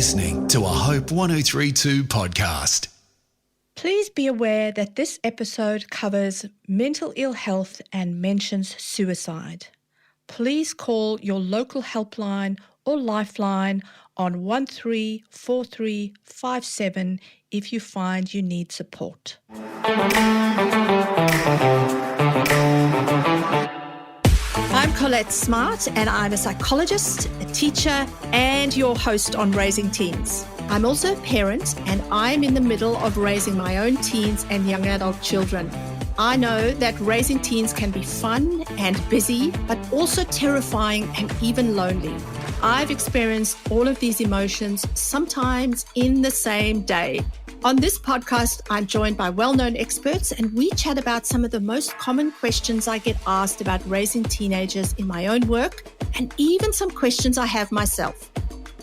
listening to a Hope 1032 podcast. Please be aware that this episode covers mental ill health and mentions suicide. Please call your local helpline or lifeline on 134357 if you find you need support. I'm Colette Smart, and I'm a psychologist, a teacher, and your host on Raising Teens. I'm also a parent, and I'm in the middle of raising my own teens and young adult children. I know that raising teens can be fun and busy, but also terrifying and even lonely. I've experienced all of these emotions, sometimes in the same day. On this podcast, I'm joined by well-known experts, and we chat about some of the most common questions I get asked about raising teenagers in my own work, and even some questions I have myself.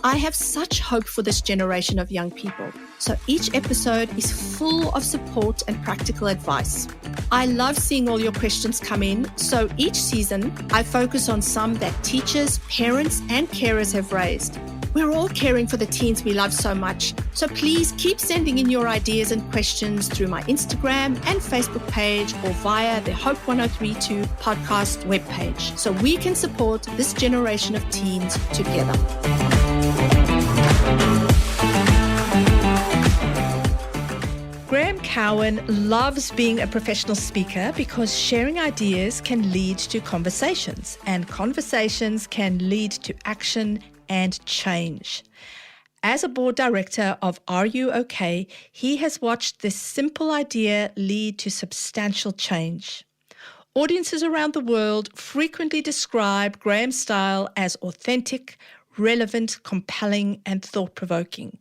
I have such hope for this generation of young people, so each episode is full of support and practical advice. I love seeing all your questions come in, so each season I focus on some that teachers, parents, and carers have raised. We're all caring for the teens we love so much, so please keep sending in your ideas and questions through my Instagram and Facebook page or via the Hope 1032 podcast webpage, so we can support this generation of teens together. Graeme Cowan loves being a professional speaker because sharing ideas can lead to conversations, and conversations can lead to action and change. As a board director of Are You OK?, he has watched this simple idea lead to substantial change. Audiences around the world frequently describe Graeme's style as authentic, relevant, compelling, and thought-provoking.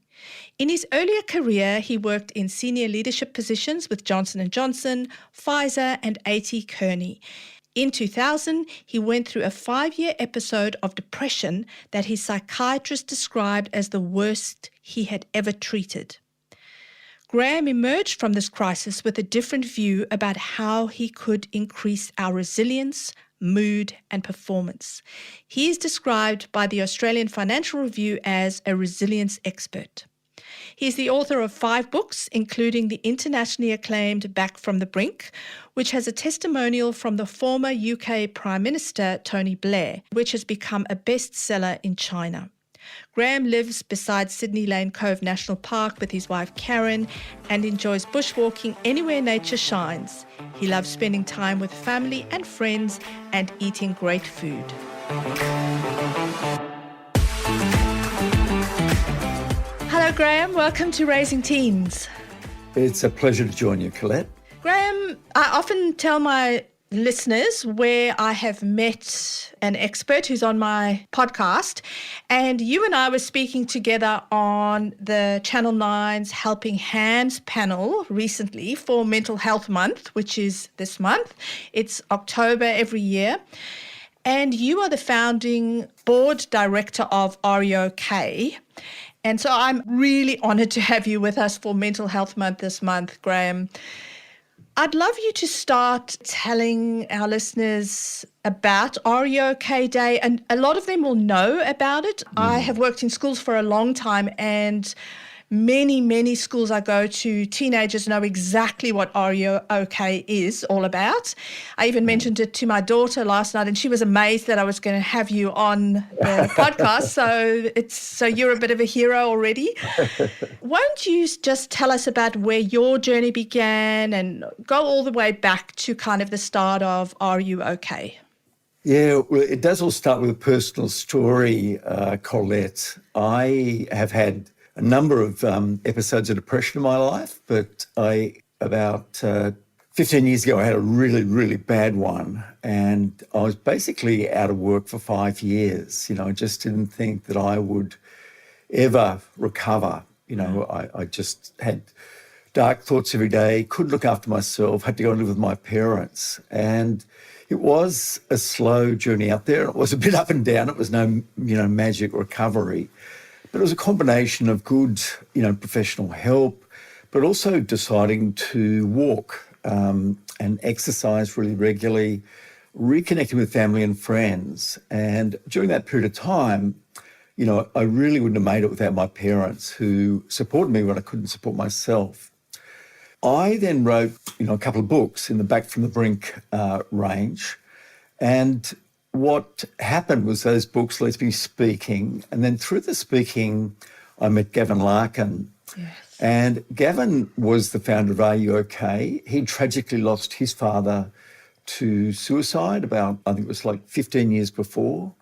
In his earlier career, he worked in senior leadership positions with Johnson & Johnson, Pfizer, and A.T. Kearney. In 2000, he went through a 5-year episode of depression that his psychiatrist described as the worst he had ever treated. Graeme emerged from this crisis with a different view about how he could increase our resilience, mood, and performance. He is described by the Australian Financial Review as a resilience expert. He is the author of 5 books, including the internationally acclaimed Back from the Brink, which has a testimonial from the former UK Prime Minister Tony Blair, which has become a bestseller in China. Graeme lives beside Sydney Lane Cove National Park with his wife Karen and enjoys bushwalking anywhere nature shines. He loves spending time with family and friends and eating great food. Hello, Graeme. Welcome to Raising Teens. It's a pleasure to join you, Colette. Graeme, I often tell my listeners where I have met an expert who's on my podcast, and you and I were speaking together on the Channel 9's Helping Hands panel recently for Mental Health Month, which is this month. It's October every year. And you are the founding board director of Are You OK? And so I'm really honoured to have you with us for Mental Health Month this month, Graeme. I'd love you to start telling our listeners about Are You OK Day, and a lot of them will know about it. I have worked in schools for a long time, and many schools I go to, teenagers know exactly what Are You OK is all about. I even mentioned it to my daughter last night, and she was amazed that I was going to have you on the podcast. So you're a bit of a hero already. Won't you just tell us about where your journey began and go all the way back to kind of the start of Are You OK? Yeah, well, it does all start with a personal story, Colette. I have had a number of episodes of depression in my life, but about 15 years ago, I had a really bad one, and I was basically out of work for 5 years. I just didn't think that I would ever recover. I just had dark thoughts every day, couldn't look after myself, had to go and live with my parents, and it was a slow journey out there. It was a bit up and down. It was no, magic recovery. But it was a combination of good, professional help, but also deciding to walk and exercise really regularly, reconnecting with family and friends. And during that period of time, I really wouldn't have made it without my parents who supported me when I couldn't support myself. I then wrote, a couple of books in the Back from the Brink range. And what happened was those books led to me speaking. And then through the speaking, I met Gavin Larkin. Yes. And Gavin was the founder of Are You OK? He tragically lost his father to suicide about, I think it was like 15 years before.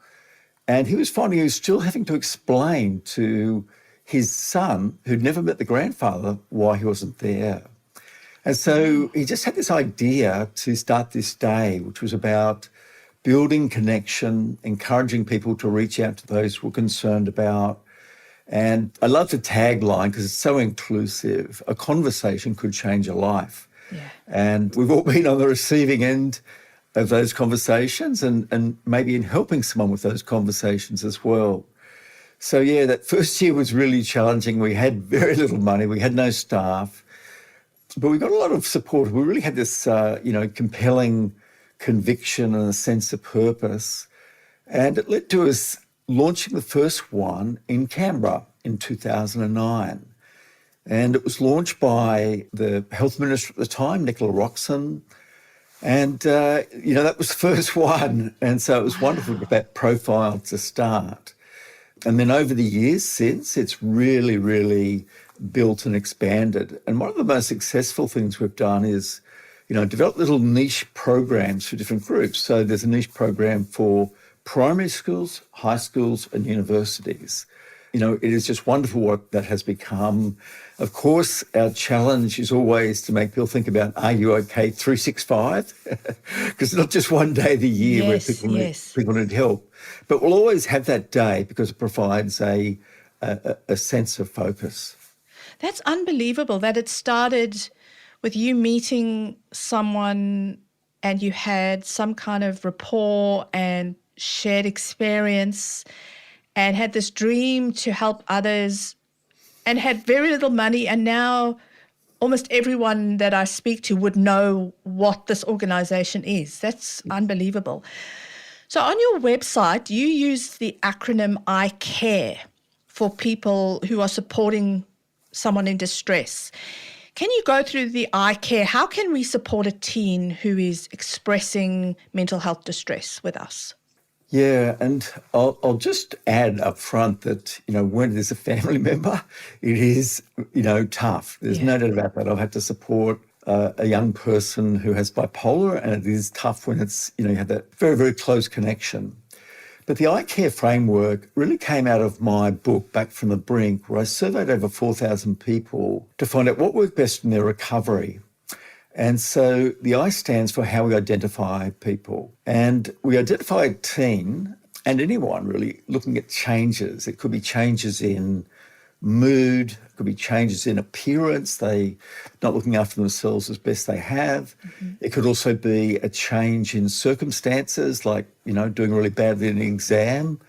And he was finding he was still having to explain to his son, who'd never met the grandfather, why he wasn't there. And so he just had this idea to start this day, which was about building connection, encouraging people to reach out to those who were concerned about. And I love the tagline because it's so inclusive. A conversation could change a life. Yeah. And we've all been on the receiving end of those conversations and maybe in helping someone with those conversations as well. So, yeah, that first year was really challenging. We had very little money. We had no staff. But we got a lot of support. We really had this, compelling conviction and a sense of purpose. And it led to us launching the first one in Canberra in 2009. And it was launched by the health minister at the time, Nicola Roxon. And, that was the first one. And so it was wonderful to get that profile to start. And then over the years since, it's really, really built and expanded. And one of the most successful things we've done is, develop little niche programs for different groups. So there's a niche program for primary schools, high schools and universities. It is just wonderful what that has become. Of course, our challenge is always to make people think about, are you okay 365? Because it's not just one day of the year where people need help. But we'll always have that day because it provides a sense of focus. That's unbelievable that it started with you meeting someone and you had some kind of rapport and shared experience and had this dream to help others and had very little money, and now almost everyone that I speak to would know what this organisation is. That's unbelievable. So on your website, you use the acronym I CARE for people who are supporting someone in distress. Can you go through the I CARE? How can we support a teen who is expressing mental health distress with us? Yeah, and I'll just add up front that, when there's a family member, it is, tough. There's no doubt about that. I've had to support a young person who has bipolar, and it is tough when it's, you have that very, very close connection. But the I CARE framework really came out of my book, Back from the Brink, where I surveyed over 4,000 people to find out what worked best in their recovery. And so the I stands for how we identify people. And we identify a teen and anyone really looking at changes. It could be changes in mood, it could be changes in appearance, they not looking after themselves as best they have. Mm-hmm. It could also be a change in circumstances, like, doing really badly in an exam.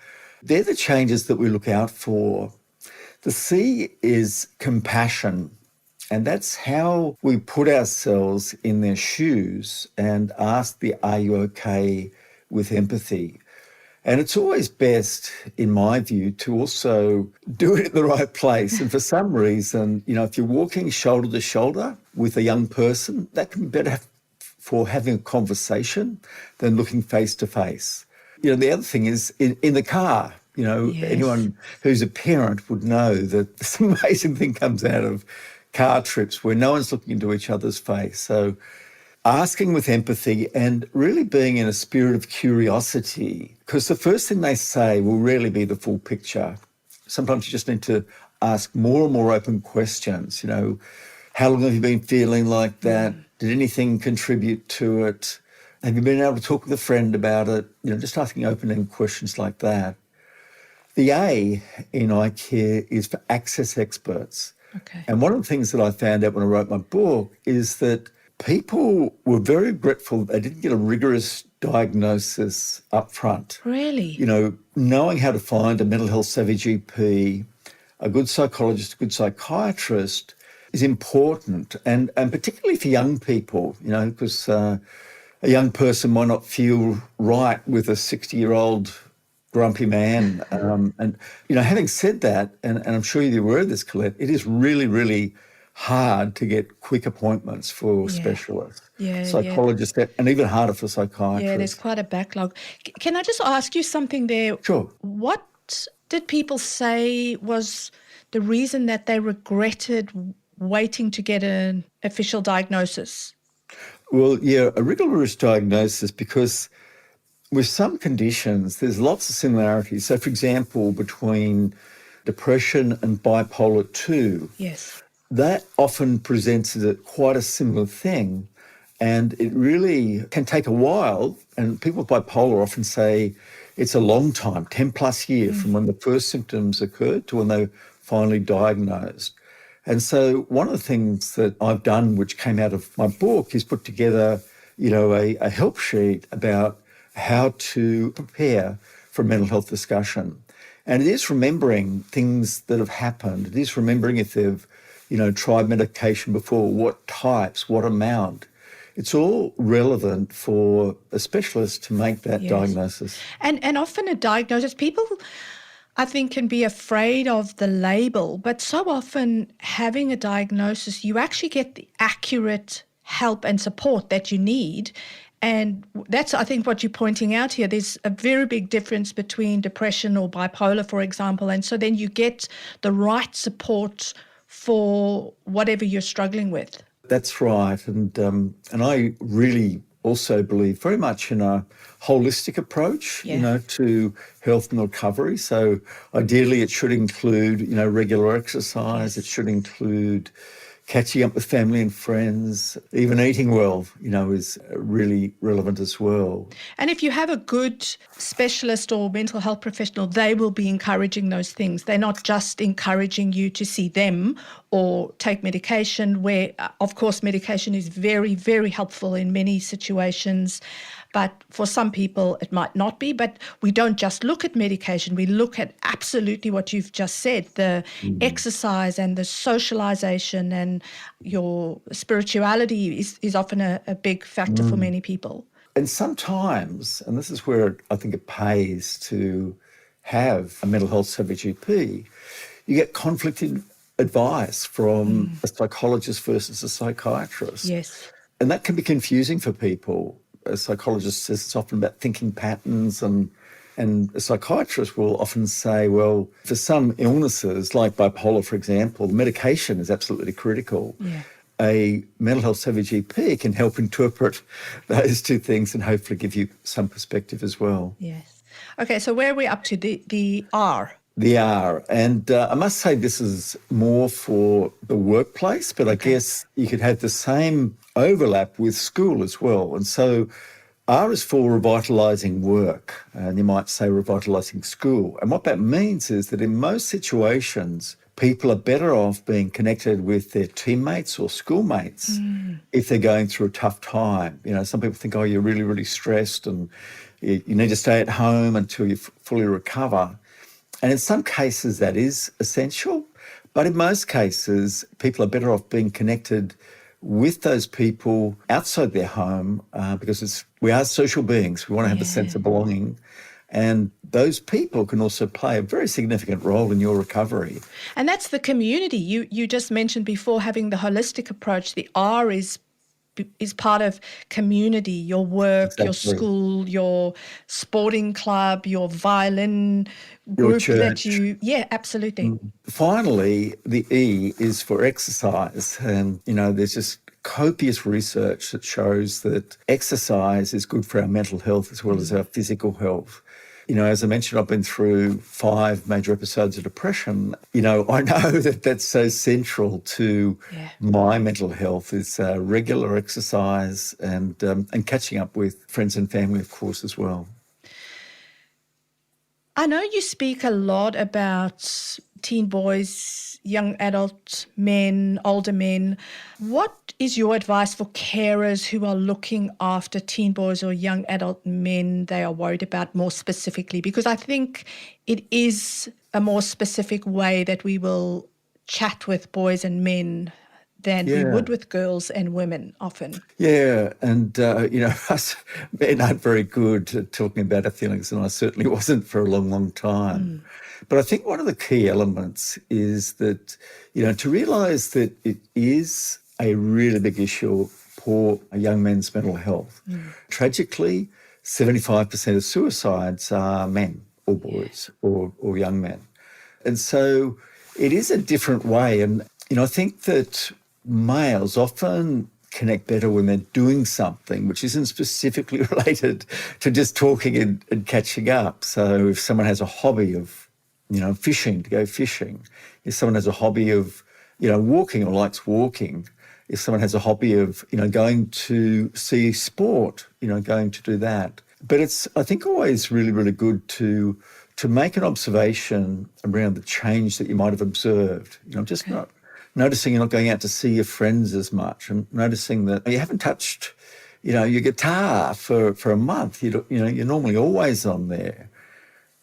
They're the changes that we look out for. The C is compassion. And that's how we put ourselves in their shoes and ask the are you okay with empathy. And it's always best, in my view, to also do it in the right place. And for some reason, if you're walking shoulder to shoulder with a young person, that can be better for having a conversation than looking face to face. The other thing is in the car, anyone who's a parent would know that this amazing thing comes out of car trips where no one's looking into each other's face. So asking with empathy and really being in a spirit of curiosity, because the first thing they say will rarely be the full picture. Sometimes you just need to ask more and more open questions. How long have you been feeling like that? Did anything contribute to it? Have you been able to talk with a friend about it? Just asking open-ended questions like that. The A in I CARE is for access experts. Okay. And one of the things that I found out when I wrote my book is that people were very grateful that they didn't get a rigorous diagnosis up front. Really? Knowing how to find a mental health savvy GP, a good psychologist, a good psychiatrist is important. And particularly for young people, because a young person might not feel right with a 60-year-old grumpy man. And, having said that, and I'm sure you're aware of this, Colette, it is really, really hard to get quick appointments for specialists, Yeah. psychologists, and even harder for psychiatrists. Yeah, there's quite a backlog. Can I just ask you something there? Sure. What did people say was the reason that they regretted waiting to get an official diagnosis? Well, yeah, a rigorous diagnosis, because with some conditions, there's lots of similarities. So, for example, between depression and bipolar 2, Yes. that often presents as quite a similar thing. And it really can take a while. And people with bipolar often say it's a long time, 10 plus years from when the first symptoms occurred to when they're finally diagnosed. And so one of the things that I've done, which came out of my book, is put together, a help sheet about how to prepare for a mental health discussion. And it is remembering things that have happened. It is remembering if they've, tried medication before, what types, what amount. It's all relevant for a specialist to make that diagnosis. And often a diagnosis, people, I think, can be afraid of the label, but so often having a diagnosis, you actually get the accurate help and support that you need. And that's, I think, what you're pointing out here. There's a very big difference between depression or bipolar, for example. And so then you get the right support for whatever you're struggling with. That's right. And I really also believe very much in a holistic approach, to health and recovery. So ideally it should include, regular exercise. It should include catching up with family and friends. Even eating well, is really relevant as well. And if you have a good specialist or mental health professional, they will be encouraging those things. They're not just encouraging you to see them or take medication, where, of course, medication is very, very helpful in many situations. But for some people, it might not be. But we don't just look at medication. We look at absolutely what you've just said, the exercise and the socialization, and your spirituality is often a big factor for many people. And sometimes, and this is where I think it pays to have a mental health service GP, you get conflicting advice from a psychologist versus a psychiatrist. Yes. And that can be confusing for people. A psychologist says it's often about thinking patterns, and a psychiatrist will often say, well, for some illnesses like bipolar, for example, medication is absolutely critical. Yeah. A mental health savvy GP can help interpret those two things and hopefully give you some perspective as well. Yes. Okay, so where are we up to? The R. The R. And I must say this is more for the workplace, but I guess you could have the same overlap with school as well. And so R is for revitalising work, and you might say revitalising school. And what that means is that in most situations, people are better off being connected with their teammates or schoolmates if they're going through a tough time. Some people think, you're really, really stressed and you need to stay at home until you fully recover. And in some cases, that is essential. But in most cases, people are better off being connected with those people outside their home because we are social beings. We want to have a sense of belonging. And those people can also play a very significant role in your recovery. And that's the community. You just mentioned before, having the holistic approach. The R is part of community, your work, your school, your sporting club, your violin group that you, absolutely. Finally, the E is for exercise. And, there's just copious research that shows that exercise is good for our mental health as well as our physical health. As I mentioned, I've been through 5 major episodes of depression. I know that that's so central to my mental health is regular exercise and catching up with friends and family, of course, as well. I know you speak a lot about teen boys, young adult men, older men. What is your advice for carers who are looking after teen boys or young adult men they are worried about more specifically? Because I think it is a more specific way that we will chat with boys and men than we Yeah. would with girls and women often. Yeah, and us men aren't very good at talking about our feelings, and I certainly wasn't for a long, long time. But I think one of the key elements is that, to realise that it is a really big issue for a young men's mental health. Tragically, 75% of suicides are men or boys or young men. And so it is a different way. And, I think that males often connect better when they're doing something which isn't specifically related to just talking and catching up. So if someone has a hobby of, fishing, to go fishing, if someone has a hobby of, walking or likes walking, if someone has a hobby of, going to see sport, going to do that. But it's, I think, always really, really good to make an observation around the change that you might have observed. Just not noticing you're not going out to see your friends as much, and noticing that you haven't touched, your guitar for a month. You're normally always on there.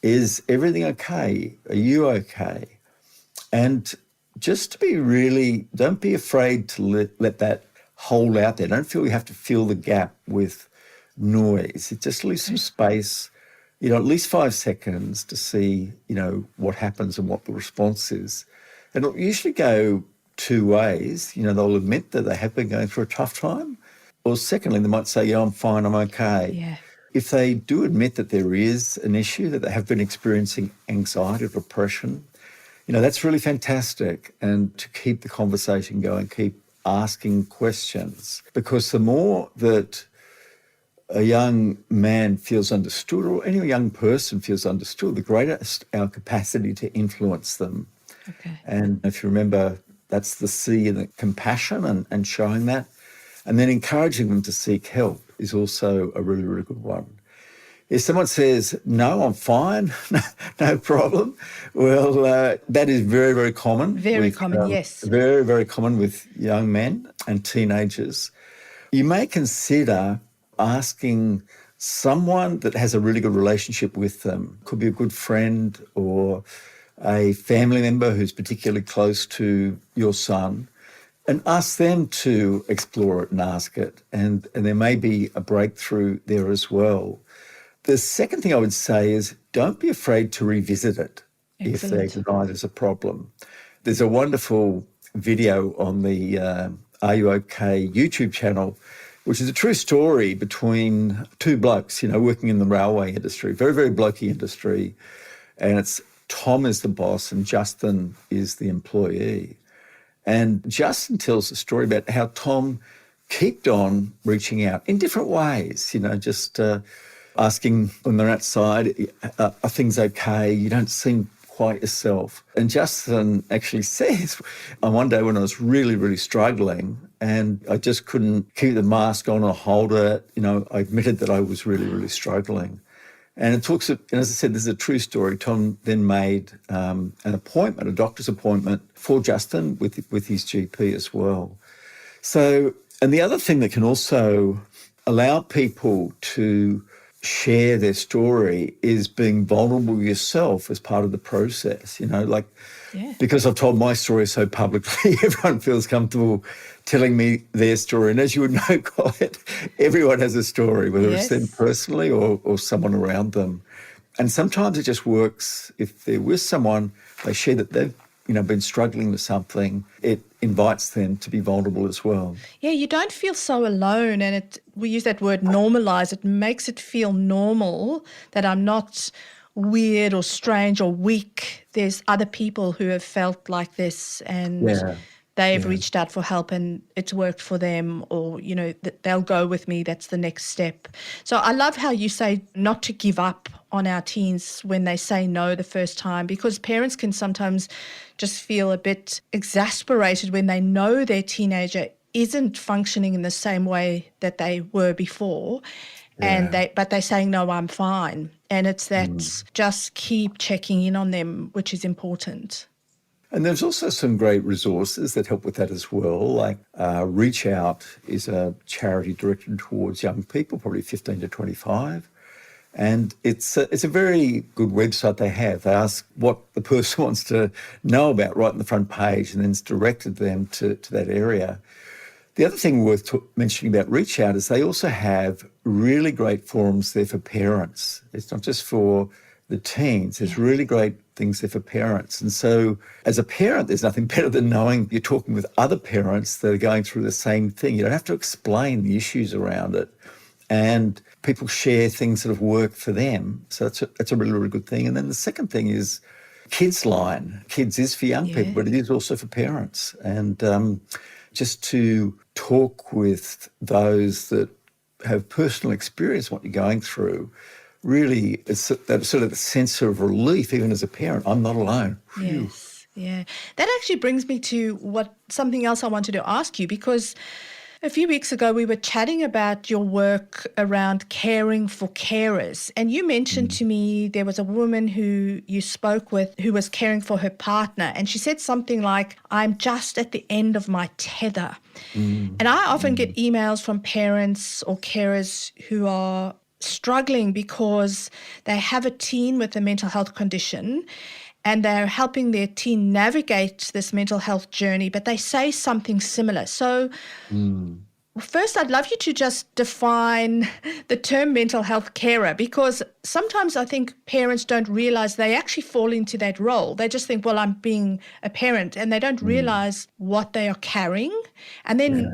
Is everything okay? Are you okay? And just to be really, don't be afraid to let that hold out there. Don't feel you have to fill the gap with noise. It just leaves some space, at least 5 seconds to see, what happens and what the response is. And it'll usually go two ways. They'll admit that they have been going through a tough time. Or secondly, they might say, yeah, I'm fine, I'm okay. Yeah. If they do admit that there is an issue, that they have been experiencing anxiety or depression, that's really fantastic. And to keep the conversation going, keep asking questions. Because the more that a young man feels understood, or any young person feels understood, the greater our capacity to influence them. Okay. And if you remember, that's the C in the compassion and showing that. And then encouraging them to seek help is also a really, really good one. If someone says, no, I'm fine, no problem, well, that is very, very common. Very common, yes. Very, very common with young men and teenagers. You may consider asking someone that has a really good relationship with them. Could be a good friend or a family member who's particularly close to your son, and ask them to explore it and ask it. And there may be a breakthrough there as well. The second thing I would say is don't be afraid to revisit it. Excellent. If they deny there's a problem. There's a wonderful video on the Are You OK YouTube channel, which is a true story between two blokes, working in the railway industry, very, very blokey industry. And it's Tom is the boss and Justin is the employee. And Justin tells a story about how Tom kept on reaching out in different ways, just asking when they're outside, are things okay? You don't seem quite yourself. And Justin actually says, on one day when I was really, really struggling and I just couldn't keep the mask on or hold it, I admitted that I was really, really struggling. And it talks, and as I said, this is a true story. Tom then made an appointment, a doctor's appointment for Justin with his GP as well. So, and the other thing that can also allow people to share their story is being vulnerable yourself as part of the process, because I've told my story so publicly, everyone feels comfortable telling me their story. And as you would know, Colette, everyone has a story, whether it's them personally or someone around them. And sometimes it just works if they're with someone, they share that they've been struggling with something, it invites them to be vulnerable as well. Yeah, you don't feel so alone, and we use that word normalise. It makes it feel normal that I'm not weird or strange or weak. There's other people who have felt like this and they've reached out for help and it's worked for them, or, they'll go with me. That's the next step. So I love how you say not to give up on our teens when they say no the first time, because parents can sometimes just feel a bit exasperated when they know their teenager isn't functioning in the same way that they were before. Yeah. But they're saying, no, I'm fine. And it's that just keep checking in on them, which is important. And there's also some great resources that help with that as well. Like Reach Out is a charity directed towards young people, probably 15 to 25. And it's a very good website they have. They ask what the person wants to know about right on the front page, and then it's directed them to that area. The other thing worth mentioning about Reach Out is they also have really great forums there for parents. It's not just for the teens. There's really great things there for parents. And so as a parent, there's nothing better than knowing you're talking with other parents that are going through the same thing. You don't have to explain the issues around it. And people share things that have worked for them. So that's a really, really good thing. And then the second thing is Kids Line. Kids is for young people, but it is also for parents. And just to talk with those that have personal experience what you're going through, really it's that sort of sense of relief, even as a parent. I'm not alone. Yes, yeah. That actually brings me to something else I wanted to ask you, because a few weeks ago, we were chatting about your work around caring for carers. And you mentioned to me there was a woman who you spoke with who was caring for her partner. And she said something like, I'm just at the end of my tether. And I often get emails from parents or carers who are struggling because they have a teen with a mental health condition and they're helping their teen navigate this mental health journey, but they say something similar. So first, I'd love you to just define the term mental health carer, because sometimes I think parents don't realize they actually fall into that role. They just think, well, I'm being a parent, and they don't realize what they are carrying. And then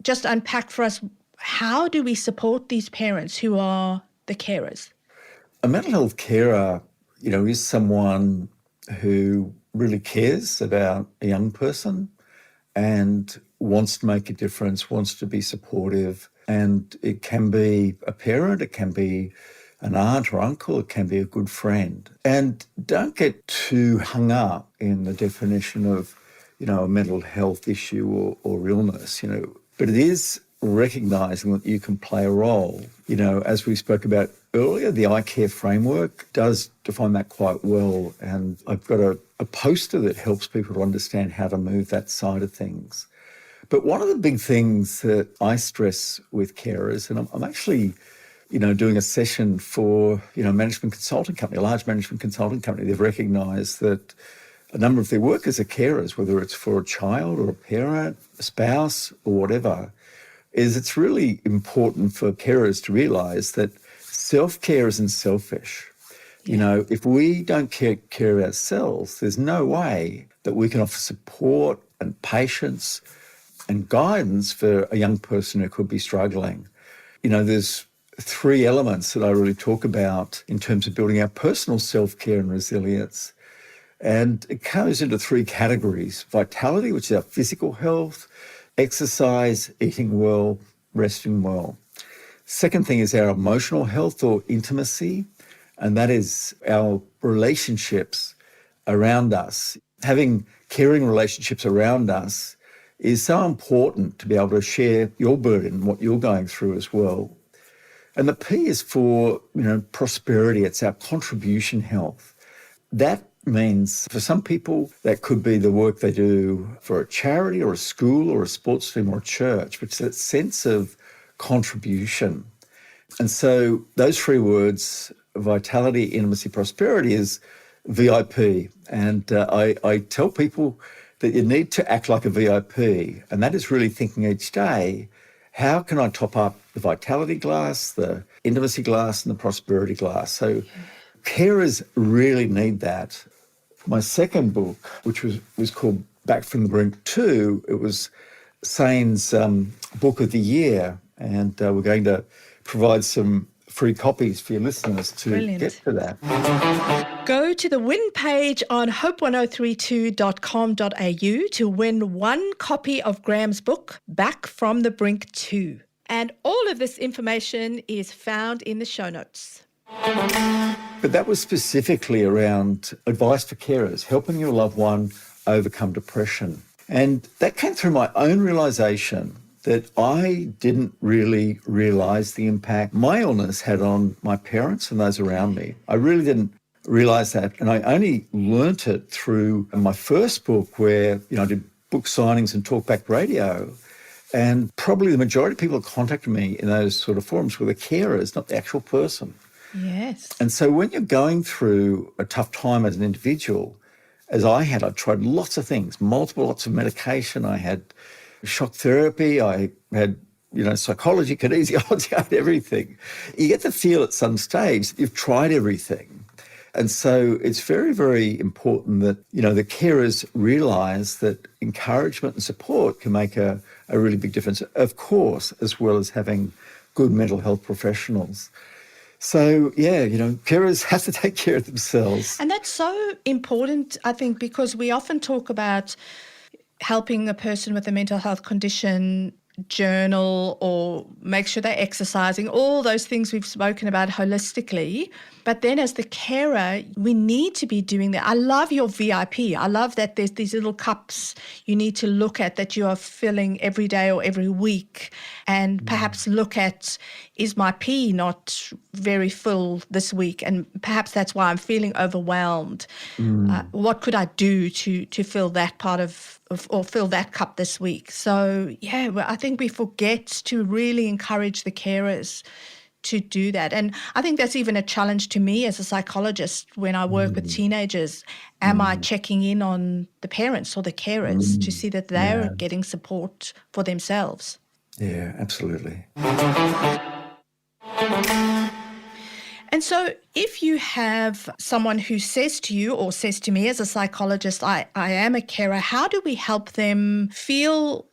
just unpack for us, how do we support these parents who are the carers? A mental health carer, is someone who really cares about a young person and wants to make a difference, wants to be supportive. And it can be a parent, it can be an aunt or uncle, it can be a good friend. And don't get too hung up in the definition of, a mental health issue or illness, but it is recognising that you can play a role. As we spoke about earlier, the I Care framework does define that quite well. And I've got a poster that helps people to understand how to move that side of things. But one of the big things that I stress with carers, and I'm actually, doing a session for, management consulting company, a large management consulting company, they've recognised that a number of their workers are carers, whether it's for a child or a parent, a spouse or whatever, is it's really important for carers to realise that self-care isn't selfish. If we don't care of ourselves, there's no way that we can offer support and patience and guidance for a young person who could be struggling. There's three elements that I really talk about in terms of building our personal self-care and resilience. And it goes into three categories: vitality, which is our physical health; exercise, eating well, resting well. Second thing is our emotional health or intimacy, and that is our relationships around us. Having caring relationships around us is so important to be able to share your burden, what you're going through as well. And the P is for, prosperity. It's our contribution health. That means for some people that could be the work they do for a charity or a school or a sports team or a church, which is that sense of contribution. And so those three words, vitality, intimacy, prosperity, is VIP. And I tell people that you need to act like a VIP, and that is really thinking each day, how can I top up the vitality glass, the intimacy glass, and the prosperity glass? So carers really need that. My second book, which was called Back from the Brink 2, it was Sane's Book of the Year, and we're going to provide some free copies for your listeners to get to that. Go to the win page on hope1032.com.au to win one copy of Graeme's book, Back from the Brink 2. And all of this information is found in the show notes. But that was specifically around advice for carers, helping your loved one overcome depression. And that came through my own realisation that I didn't really realise the impact my illness had on my parents and those around me. I really didn't realise that. And I only learnt it through my first book where, I did book signings and talkback radio. And probably the majority of people that contacted me in those sort of forums were the carers, not the actual person. Yes. And so when you're going through a tough time as an individual, as I tried lots of things, lots of medication. I had shock therapy. I had, psychology, kinesiology, I had everything. You get the feel at some stage that you've tried everything. And so it's very, very important that, the carers realise that encouragement and support can make a really big difference, of course, as well as having good mental health professionals. So, carers have to take care of themselves. And that's so important, I think, because we often talk about helping a person with a mental health condition journal or make sure they're exercising, all those things we've spoken about holistically. But then as the carer, we need to be doing that. I love your VIP. I love that there's these little cups you need to look at that you are filling every day or every week, and perhaps look at, is my pee not very full this week? And perhaps that's why I'm feeling overwhelmed. What could I do to fill that part of or fill that cup this week? So, I think we forget to really encourage the carers to do that. And I think that's even a challenge to me as a psychologist when I work with teenagers. Am I checking in on the parents or the carers to see that they're getting support for themselves? Yeah, absolutely. And so if you have someone who says to you or says to me as a psychologist, I am a carer, how do we help them feel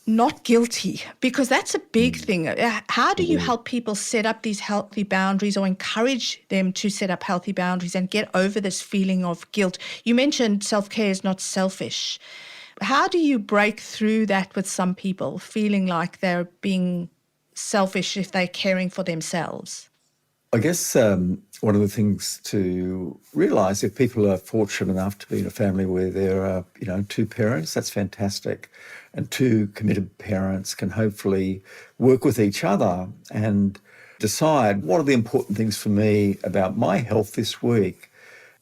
not guilty? Because that's a big thing. How do you help people set up these healthy boundaries or encourage them to set up healthy boundaries and get over this feeling of guilt? You mentioned self-care is not selfish. How do you break through that with some people, feeling like they're being selfish if they're caring for themselves? I guess one of the things to realise, if people are fortunate enough to be in a family where there are, two parents, that's fantastic. And two committed parents can hopefully work with each other and decide what are the important things for me about my health this week.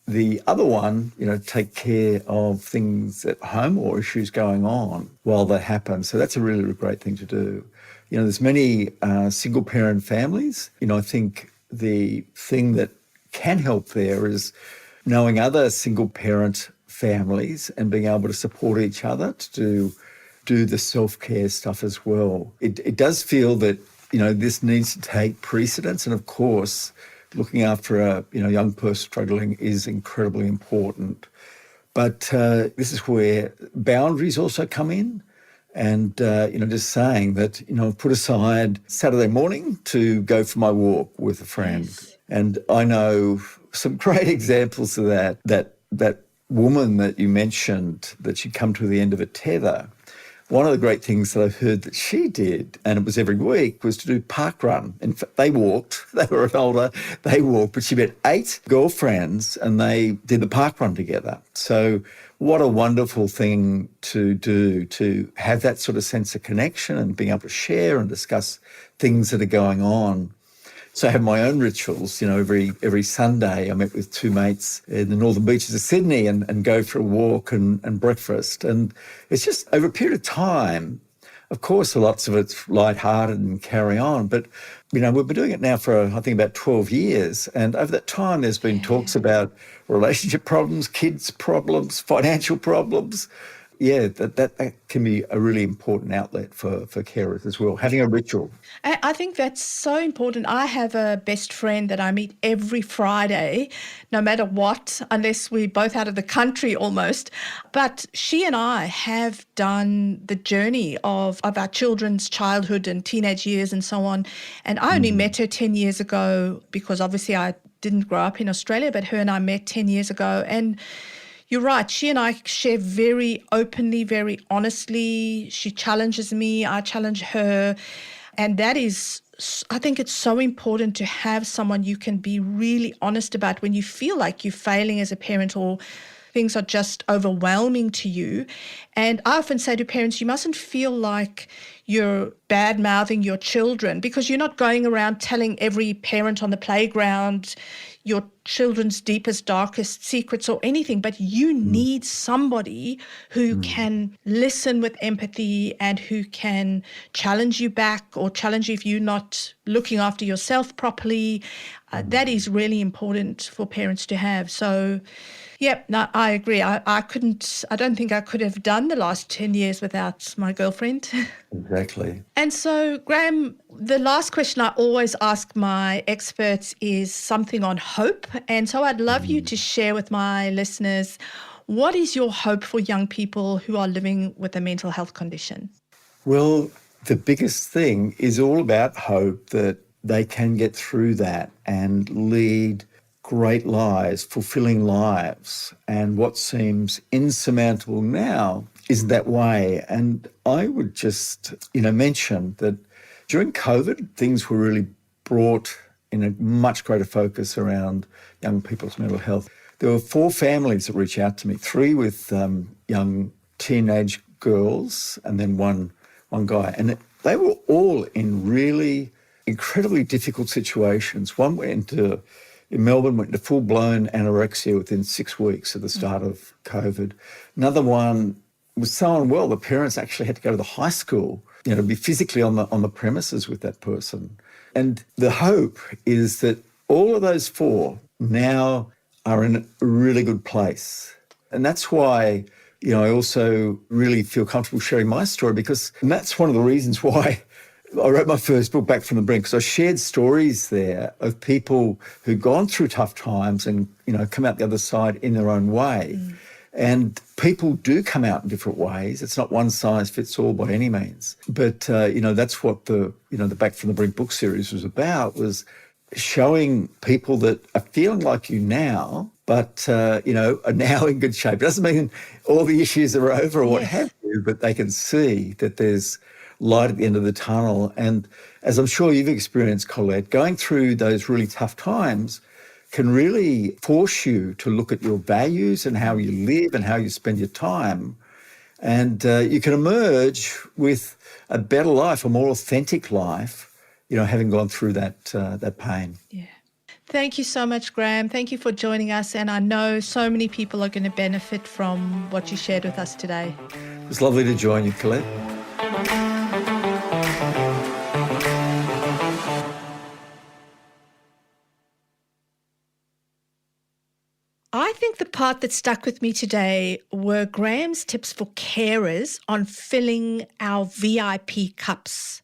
The other one, take care of things at home or issues going on while that happens. So that's a really, really great thing to do. There's many single parent families. I think the thing that can help there is knowing other single parent families and being able to support each other to do the self-care stuff as well. It does feel that, this needs to take precedence. And of course, looking after a young person struggling is incredibly important. But this is where boundaries also come in. And, just saying that, I've put aside Saturday morning to go for my walk with a friend. Yes. And I know some great examples of that. That woman that you mentioned, that she'd come to the end of a tether, one of the great things that I've heard that she did, and it was every week, was to do park run. In fact, they walked. They were older. They walked, but she met 8 girlfriends and they did the park run together. So what a wonderful thing to do, to have that sort of sense of connection and being able to share and discuss things that are going on. So I have my own rituals. Every Sunday I met with 2 mates in the northern beaches of Sydney and go for a walk and breakfast. And it's just over a period of time. Of course, lots of it's lighthearted and carry on. But, we've been doing it now for, I think, about 12 years. And over that time, there's been talks about relationship problems, kids problems, financial problems. Yeah, that can be a really important outlet for carers as well, having a ritual. I think that's so important. I have a best friend that I meet every Friday, no matter what, unless we're both out of the country almost. But she and I have done the journey of our children's childhood and teenage years and so on. And I only met her 10 years ago because obviously I didn't grow up in Australia, but her and I met 10 years ago. And you're right. She and I share very openly, very honestly. She challenges me. I challenge her. And that is, I think it's so important to have someone you can be really honest about when you feel like you're failing as a parent or things are just overwhelming to you. And I often say to parents, you mustn't feel like you're bad-mouthing your children, because you're not going around telling every parent on the playground your children's deepest, darkest secrets or anything, but you need somebody who can listen with empathy and who can challenge you back or challenge you if you're not looking after yourself properly. That is really important for parents to have. So, no, I agree. I don't think I could have done the last 10 years without my girlfriend. Exactly. And so, Graeme, the last question I always ask my experts is something on hope. And so I'd love you to share with my listeners, what is your hope for young people who are living with a mental health condition? Well, the biggest thing is all about hope that they can get through that and lead great lives, fulfilling lives. And what seems insurmountable now isn't that way. And I would just, mention that during COVID, things were really brought in a much greater focus around young people's mental health. There were 4 families that reached out to me, 3 with young teenage girls and then one guy. And they were all in really incredibly difficult situations. One in Melbourne went into full-blown anorexia within 6 weeks at the start of COVID. Another one was so unwell, the parents actually had to go to the high school, to be physically on the premises with that person. And the hope is that all of those 4 now are in a really good place. And that's why, I also really feel comfortable sharing my story, because that's one of the reasons why I wrote my first book, Back from the Brink, because I shared stories there of people who've gone through tough times and, come out the other side in their own way. And people do come out in different ways. It's not one size fits all by any means. But, that's what the Back from the Brink book series was about, was showing people that are feeling like you now, but, are now in good shape. It doesn't mean all the issues are over or what have you, but they can see that there's light at the end of the tunnel. And as I'm sure you've experienced, Colette, going through those really tough times can really force you to look at your values and how you live and how you spend your time. And you can emerge with a better life, a more authentic life, having gone through that pain. Yeah. Thank you so much, Graeme. Thank you for joining us. And I know so many people are going to benefit from what you shared with us today. It was lovely to join you, Colette. I think the part that stuck with me today were Graeme's tips for carers on filling our VIP cups.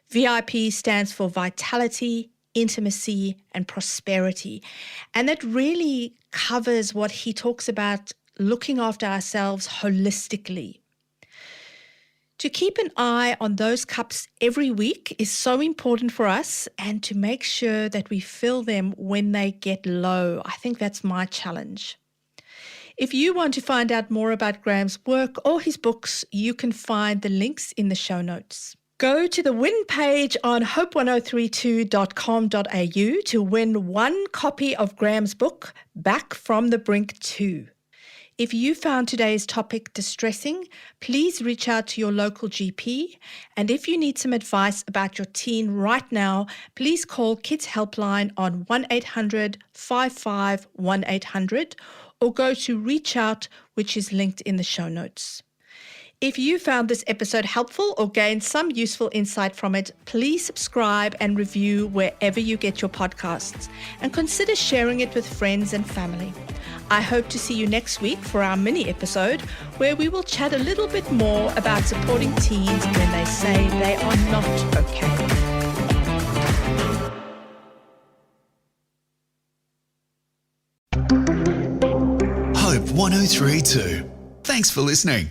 VIP stands for vitality, intimacy, and prosperity. And that really covers what he talks about, looking after ourselves holistically. To keep an eye on those cups every week is so important for us, and to make sure that we fill them when they get low. I think that's my challenge. If you want to find out more about Graeme's work or his books, you can find the links in the show notes. Go to the win page on hope1032.com.au to win 1 copy of Graeme's book, Back from the Brink 2. If you found today's topic distressing, please reach out to your local GP. And if you need some advice about your teen right now, please call Kids Helpline on 1-800-55-1800 or go to Reach Out, which is linked in the show notes. If you found this episode helpful or gained some useful insight from it, please subscribe and review wherever you get your podcasts, and consider sharing it with friends and family. I hope to see you next week for our mini episode, where we will chat a little bit more about supporting teens when they say they are not okay. Hope 1032. Thanks for listening.